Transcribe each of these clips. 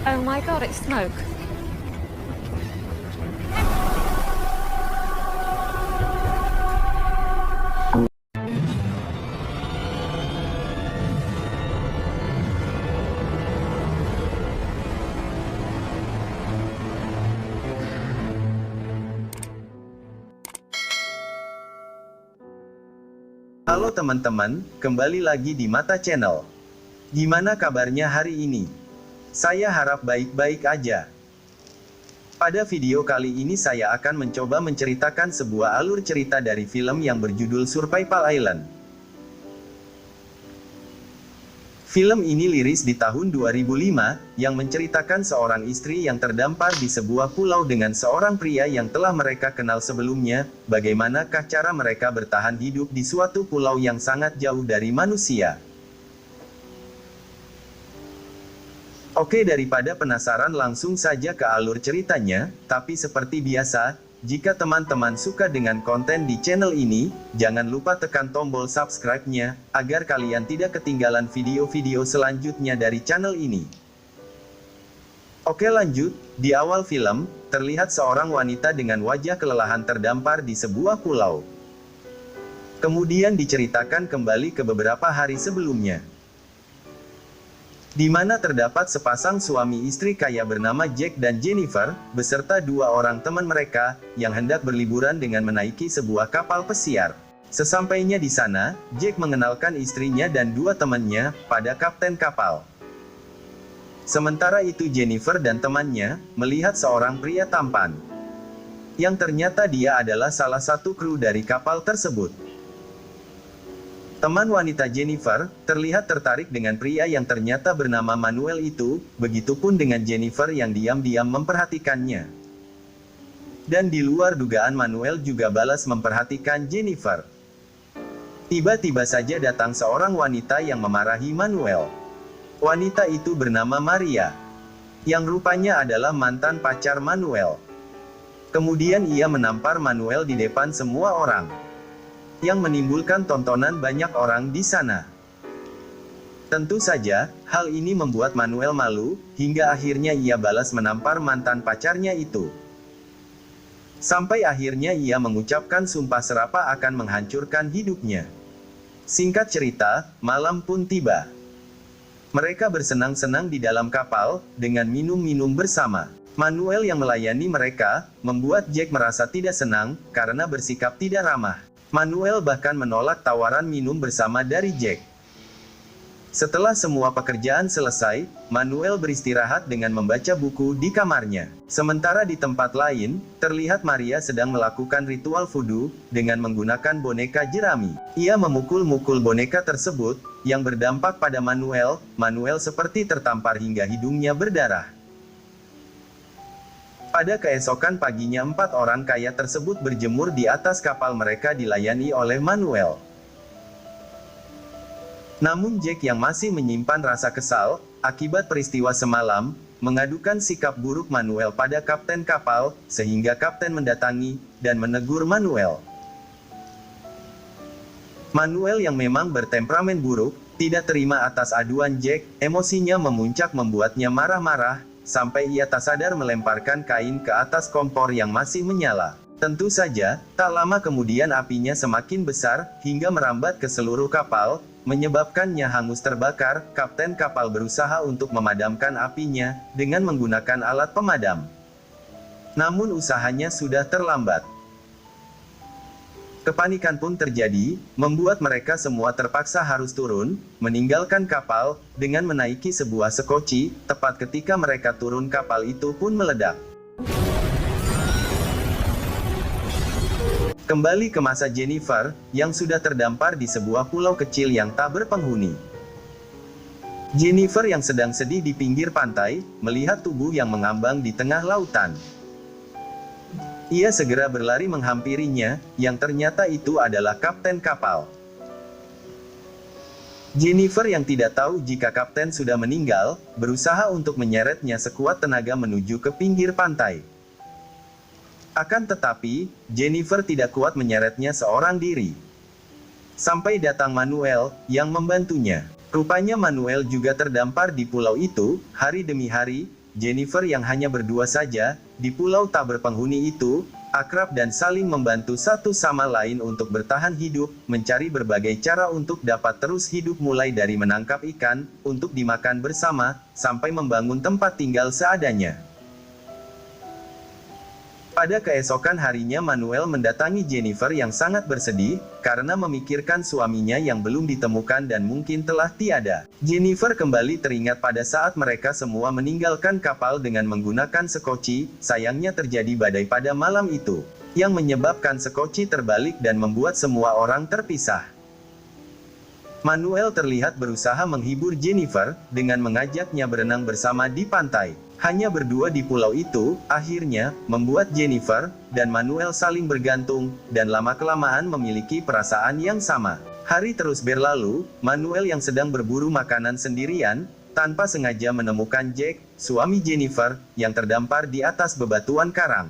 Oh my god, it's smoke. Halo teman-teman, kembali lagi di Mata Channel. Gimana kabarnya hari ini? Saya harap baik-baik aja. Pada video kali ini saya akan mencoba menceritakan sebuah alur cerita dari film yang berjudul Survival Island. Film ini liris di tahun 2005, yang menceritakan seorang istri yang terdampar di sebuah pulau dengan seorang pria yang telah mereka kenal sebelumnya, bagaimanakah cara mereka bertahan hidup di suatu pulau yang sangat jauh dari manusia. Oke, daripada penasaran langsung saja ke alur ceritanya, tapi seperti biasa, jika teman-teman suka dengan konten di channel ini, jangan lupa tekan tombol subscribe-nya, agar kalian tidak ketinggalan video-video selanjutnya dari channel ini. Oke lanjut, di awal film, terlihat seorang wanita dengan wajah kelelahan terdampar di sebuah pulau. Kemudian diceritakan kembali ke beberapa hari sebelumnya, di mana terdapat sepasang suami istri kaya bernama Jack dan Jennifer, beserta dua orang teman mereka, yang hendak berliburan dengan menaiki sebuah kapal pesiar. Sesampainya di sana, Jack mengenalkan istrinya dan dua temannya, pada kapten kapal. Sementara itu Jennifer dan temannya, melihat seorang pria tampan, yang ternyata dia adalah salah satu kru dari kapal tersebut. Teman wanita Jennifer, terlihat tertarik dengan pria yang ternyata bernama Manuel itu, begitupun dengan Jennifer yang diam-diam memperhatikannya. Dan di luar dugaan Manuel juga balas memperhatikan Jennifer. Tiba-tiba saja datang seorang wanita yang memarahi Manuel. Wanita itu bernama Maria, yang rupanya adalah mantan pacar Manuel. Kemudian ia menampar Manuel di depan semua orang, yang menimbulkan tontonan banyak orang di sana. Tentu saja, hal ini membuat Manuel malu, hingga akhirnya ia balas menampar mantan pacarnya itu. Sampai akhirnya ia mengucapkan sumpah serapah akan menghancurkan hidupnya. Singkat cerita, malam pun tiba. Mereka bersenang-senang di dalam kapal, dengan minum-minum bersama. Manuel yang melayani mereka, membuat Jack merasa tidak senang, karena bersikap tidak ramah. Manuel bahkan menolak tawaran minum bersama dari Jack. Setelah semua pekerjaan selesai, Manuel beristirahat dengan membaca buku di kamarnya. Sementara di tempat lain, terlihat Maria sedang melakukan ritual voodoo, dengan menggunakan boneka jerami. Ia memukul-mukul boneka tersebut, yang berdampak pada Manuel. Manuel seperti tertampar hingga hidungnya berdarah. Pada keesokan paginya 4 orang kaya tersebut berjemur di atas kapal mereka dilayani oleh Manuel. Namun Jack yang masih menyimpan rasa kesal, akibat peristiwa semalam, mengadukan sikap buruk Manuel pada kapten kapal, sehingga kapten mendatangi, dan menegur Manuel. Manuel yang memang bertemperamen buruk, tidak terima atas aduan Jack, emosinya memuncak membuatnya marah-marah, sampai ia tak sadar melemparkan kain ke atas kompor yang masih menyala. Tentu saja, tak lama kemudian apinya semakin besar, hingga merambat ke seluruh kapal, menyebabkannya hangus terbakar. Kapten kapal berusaha untuk memadamkan apinya, dengan menggunakan alat pemadam. Namun usahanya sudah terlambat. Kepanikan pun terjadi, membuat mereka semua terpaksa harus turun, meninggalkan kapal, dengan menaiki sebuah sekoci. Tepat ketika mereka turun, kapal itu pun meledak. Kembali ke masa Jennifer, yang sudah terdampar di sebuah pulau kecil yang tak berpenghuni. Jennifer yang sedang sedih di pinggir pantai, melihat tubuh yang mengambang di tengah lautan. Ia segera berlari menghampirinya, yang ternyata itu adalah kapten kapal. Jennifer yang tidak tahu jika kapten sudah meninggal, berusaha untuk menyeretnya sekuat tenaga menuju ke pinggir pantai. Akan tetapi, Jennifer tidak kuat menyeretnya seorang diri. Sampai datang Manuel, yang membantunya. Rupanya Manuel juga terdampar di pulau itu, hari demi hari, Jennifer yang hanya berdua saja, di pulau tak berpenghuni itu, akrab dan saling membantu satu sama lain untuk bertahan hidup, mencari berbagai cara untuk dapat terus hidup mulai dari menangkap ikan, untuk dimakan bersama, sampai membangun tempat tinggal seadanya. Pada keesokan harinya Manuel mendatangi Jennifer yang sangat bersedih, karena memikirkan suaminya yang belum ditemukan dan mungkin telah tiada. Jennifer kembali teringat pada saat mereka semua meninggalkan kapal dengan menggunakan sekoci, sayangnya terjadi badai pada malam itu, yang menyebabkan sekoci terbalik dan membuat semua orang terpisah. Manuel terlihat berusaha menghibur Jennifer, dengan mengajaknya berenang bersama di pantai. Hanya berdua di pulau itu, akhirnya, membuat Jennifer dan Manuel saling bergantung, dan lama-kelamaan memiliki perasaan yang sama. Hari terus berlalu, Manuel yang sedang berburu makanan sendirian, tanpa sengaja menemukan Jack, suami Jennifer, yang terdampar di atas bebatuan karang.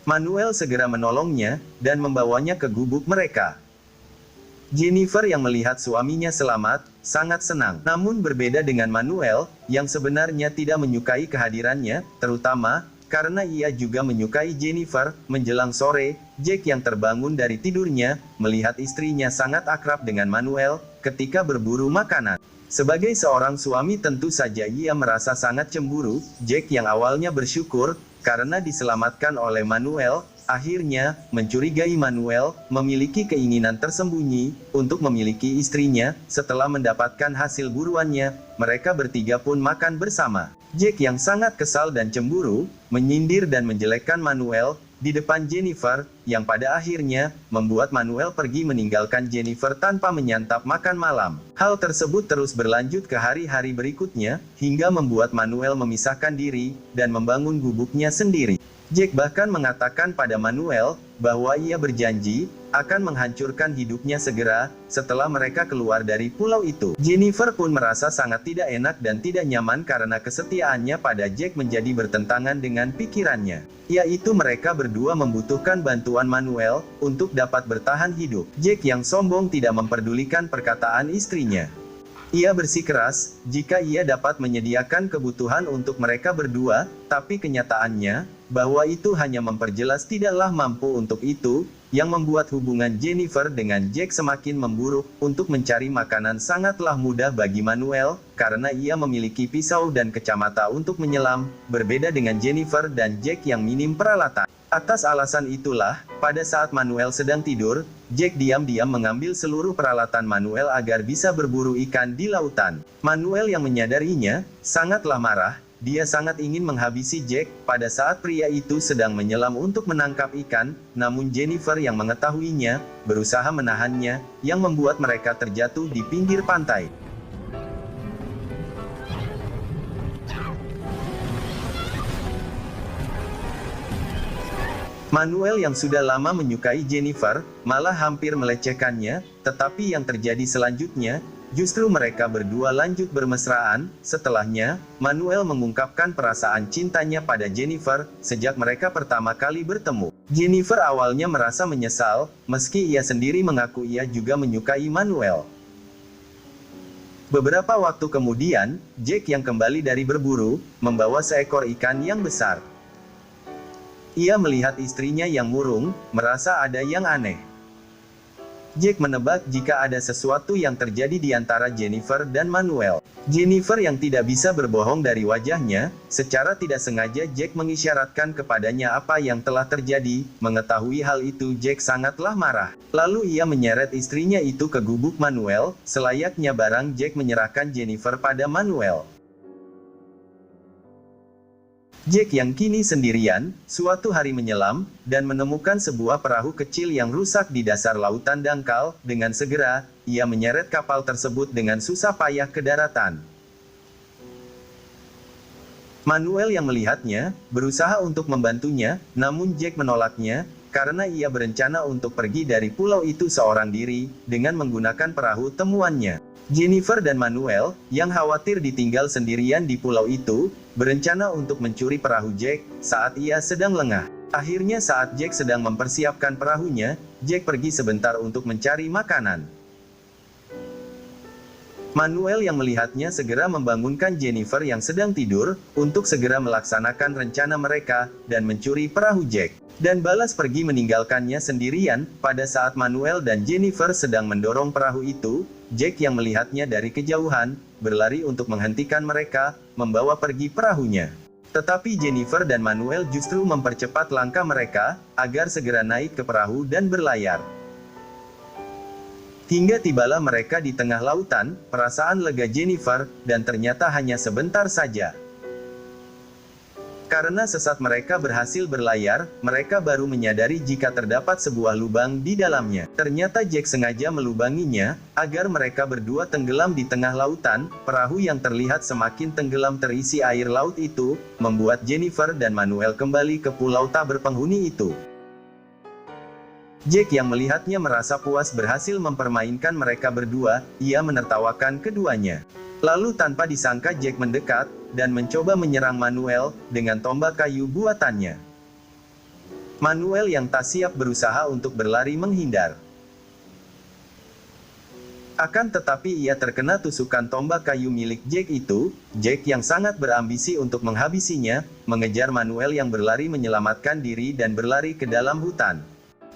Manuel segera menolongnya, dan membawanya ke gubuk mereka. Jennifer yang melihat suaminya selamat, sangat senang. Namun berbeda dengan Manuel, yang sebenarnya tidak menyukai kehadirannya, terutama, karena ia juga menyukai Jennifer. Menjelang sore, Jack yang terbangun dari tidurnya, melihat istrinya sangat akrab dengan Manuel, ketika berburu makanan. Sebagai seorang suami tentu saja ia merasa sangat cemburu. Jack yang awalnya bersyukur, karena diselamatkan oleh Manuel, akhirnya, mencurigai Manuel, memiliki keinginan tersembunyi, untuk memiliki istrinya. Setelah mendapatkan hasil buruannya, mereka bertiga pun makan bersama. Jack yang sangat kesal dan cemburu, menyindir dan menjelekkan Manuel, di depan Jennifer, yang pada akhirnya, membuat Manuel pergi meninggalkan Jennifer tanpa menyantap makan malam. Hal tersebut terus berlanjut ke hari-hari berikutnya, hingga membuat Manuel memisahkan diri, dan membangun gubuknya sendiri. Jack bahkan mengatakan pada Manuel, bahwa ia berjanji, akan menghancurkan hidupnya segera, setelah mereka keluar dari pulau itu. Jennifer pun merasa sangat tidak enak dan tidak nyaman karena kesetiaannya pada Jack menjadi bertentangan dengan pikirannya. Yaitu mereka berdua membutuhkan bantuan Manuel, untuk dapat bertahan hidup. Jack yang sombong tidak memperdulikan perkataan istrinya. Ia bersikeras, jika ia dapat menyediakan kebutuhan untuk mereka berdua, tapi kenyataannya, bahwa itu hanya memperjelas tidaklah mampu untuk itu, yang membuat hubungan Jennifer dengan Jack semakin memburuk. Untuk mencari makanan sangatlah mudah bagi Manuel, karena ia memiliki pisau dan kacamata untuk menyelam, berbeda dengan Jennifer dan Jack yang minim peralatan. Atas alasan itulah, pada saat Manuel sedang tidur, Jack diam-diam mengambil seluruh peralatan Manuel agar bisa berburu ikan di lautan. Manuel yang menyadarinya, sangatlah marah. Dia sangat ingin menghabisi Jack, pada saat pria itu sedang menyelam untuk menangkap ikan, namun Jennifer yang mengetahuinya, berusaha menahannya, yang membuat mereka terjatuh di pinggir pantai. Manuel yang sudah lama menyukai Jennifer, malah hampir melecehkannya, tetapi yang terjadi selanjutnya, justru mereka berdua lanjut bermesraan. Setelahnya, Manuel mengungkapkan perasaan cintanya pada Jennifer, sejak mereka pertama kali bertemu. Jennifer awalnya merasa menyesal, meski ia sendiri mengaku ia juga menyukai Manuel. Beberapa waktu kemudian, Jack yang kembali dari berburu, membawa seekor ikan yang besar. Ia melihat istrinya yang murung, merasa ada yang aneh. Jack menebak jika ada sesuatu yang terjadi di antara Jennifer dan Manuel. Jennifer yang tidak bisa berbohong dari wajahnya, secara tidak sengaja Jack mengisyaratkan kepadanya apa yang telah terjadi. Mengetahui hal itu Jack sangatlah marah. Lalu ia menyeret istrinya itu ke gubuk Manuel, selayaknya barang Jack menyerahkan Jennifer pada Manuel. Jack yang kini sendirian, suatu hari menyelam, dan menemukan sebuah perahu kecil yang rusak di dasar lautan dangkal. Dengan segera, ia menyeret kapal tersebut dengan susah payah ke daratan. Manuel yang melihatnya, berusaha untuk membantunya, namun Jack menolaknya, karena ia berencana untuk pergi dari pulau itu seorang diri, dengan menggunakan perahu temuannya. Jennifer dan Manuel, yang khawatir ditinggal sendirian di pulau itu, berencana untuk mencuri perahu Jack, saat ia sedang lengah. Akhirnya saat Jack sedang mempersiapkan perahunya, Jack pergi sebentar untuk mencari makanan. Manuel yang melihatnya segera membangunkan Jennifer yang sedang tidur, untuk segera melaksanakan rencana mereka, dan mencuri perahu Jack. Dan balas pergi meninggalkannya sendirian. Pada saat Manuel dan Jennifer sedang mendorong perahu itu, Jack yang melihatnya dari kejauhan, berlari untuk menghentikan mereka, membawa pergi perahunya. Tetapi Jennifer dan Manuel justru mempercepat langkah mereka, agar segera naik ke perahu dan berlayar. Hingga tibalah mereka di tengah lautan, perasaan lega Jennifer, dan ternyata hanya sebentar saja. Karena sesat mereka berhasil berlayar, mereka baru menyadari jika terdapat sebuah lubang di dalamnya. Ternyata Jack sengaja melubanginya, agar mereka berdua tenggelam di tengah lautan. Perahu yang terlihat semakin tenggelam terisi air laut itu, membuat Jennifer dan Manuel kembali ke pulau tak berpenghuni itu. Jack yang melihatnya merasa puas berhasil mempermainkan mereka berdua, ia menertawakan keduanya. Lalu tanpa disangka Jack mendekat, dan mencoba menyerang Manuel, dengan tombak kayu buatannya. Manuel yang tak siap berusaha untuk berlari menghindar. Akan tetapi ia terkena tusukan tombak kayu milik Jack itu. Jack yang sangat berambisi untuk menghabisinya, mengejar Manuel yang berlari menyelamatkan diri dan berlari ke dalam hutan.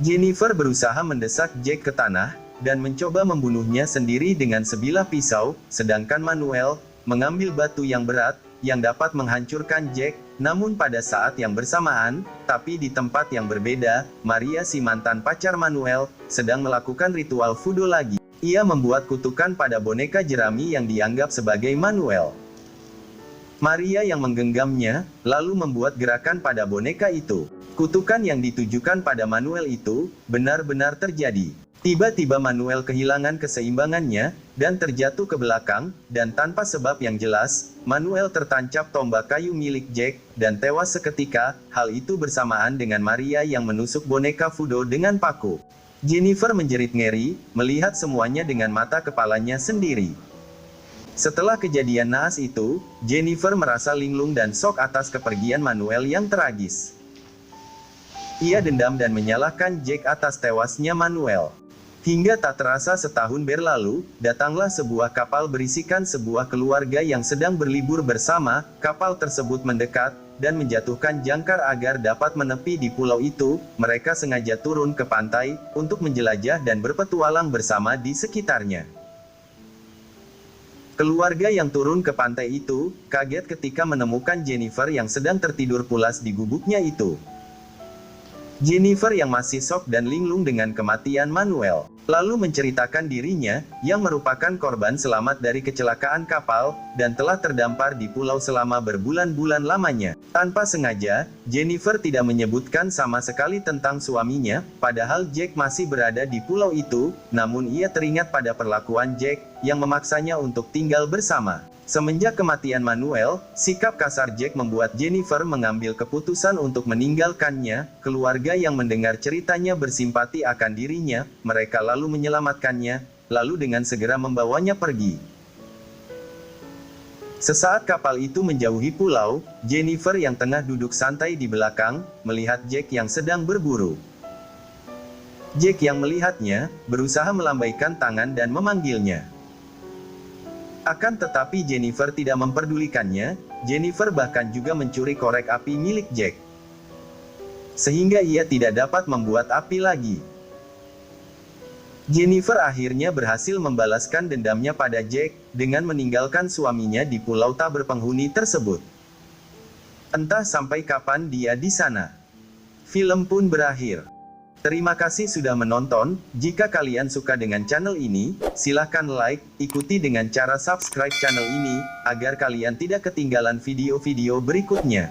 Jennifer berusaha mendesak Jack ke tanah, dan mencoba membunuhnya sendiri dengan sebilah pisau, sedangkan Manuel mengambil batu yang berat, yang dapat menghancurkan Jack. Namun pada saat yang bersamaan, tapi di tempat yang berbeda, Maria si mantan pacar Manuel, sedang melakukan ritual voodoo lagi. Ia membuat kutukan pada boneka jerami yang dianggap sebagai Manuel. Maria yang menggenggamnya, lalu membuat gerakan pada boneka itu. Kutukan yang ditujukan pada Manuel itu, benar-benar terjadi. Tiba-tiba Manuel kehilangan keseimbangannya, dan terjatuh ke belakang, dan tanpa sebab yang jelas, Manuel tertancap tombak kayu milik Jack, dan tewas seketika. Hal itu bersamaan dengan Maria yang menusuk boneka voodoo dengan paku. Jennifer menjerit ngeri, melihat semuanya dengan mata kepalanya sendiri. Setelah kejadian naas itu, Jennifer merasa linglung dan shock atas kepergian Manuel yang tragis. Ia dendam dan menyalahkan Jack atas tewasnya Manuel. Hingga tak terasa setahun berlalu, datanglah sebuah kapal berisikan sebuah keluarga yang sedang berlibur bersama. Kapal tersebut mendekat, dan menjatuhkan jangkar agar dapat menepi di pulau itu. Mereka sengaja turun ke pantai, untuk menjelajah dan berpetualang bersama di sekitarnya. Keluarga yang turun ke pantai itu, kaget ketika menemukan Jennifer yang sedang tertidur pulas di gubuknya itu. Jennifer yang masih shock dan linglung dengan kematian Manuel, lalu menceritakan dirinya, yang merupakan korban selamat dari kecelakaan kapal, dan telah terdampar di pulau selama berbulan-bulan lamanya. Tanpa sengaja, Jennifer tidak menyebutkan sama sekali tentang suaminya, padahal Jack masih berada di pulau itu. Namun ia teringat pada perlakuan Jack, yang memaksanya untuk tinggal bersama. Semenjak kematian Manuel, sikap kasar Jack membuat Jennifer mengambil keputusan untuk meninggalkannya. Keluarga yang mendengar ceritanya bersimpati akan dirinya, mereka lalu menyelamatkannya, lalu dengan segera membawanya pergi. Sesaat kapal itu menjauhi pulau, Jennifer yang tengah duduk santai di belakang, melihat Jack yang sedang berburu. Jack yang melihatnya, berusaha melambaikan tangan dan memanggilnya. Akan tetapi Jennifer tidak memperdulikannya. Jennifer bahkan juga mencuri korek api milik Jack, sehingga ia tidak dapat membuat api lagi. Jennifer akhirnya berhasil membalaskan dendamnya pada Jack, dengan meninggalkan suaminya di pulau tak berpenghuni tersebut. Entah sampai kapan dia di sana. Film pun berakhir. Terima kasih sudah menonton. Jika kalian suka dengan channel ini, silahkan like, ikuti dengan cara subscribe channel ini, agar kalian tidak ketinggalan video-video berikutnya.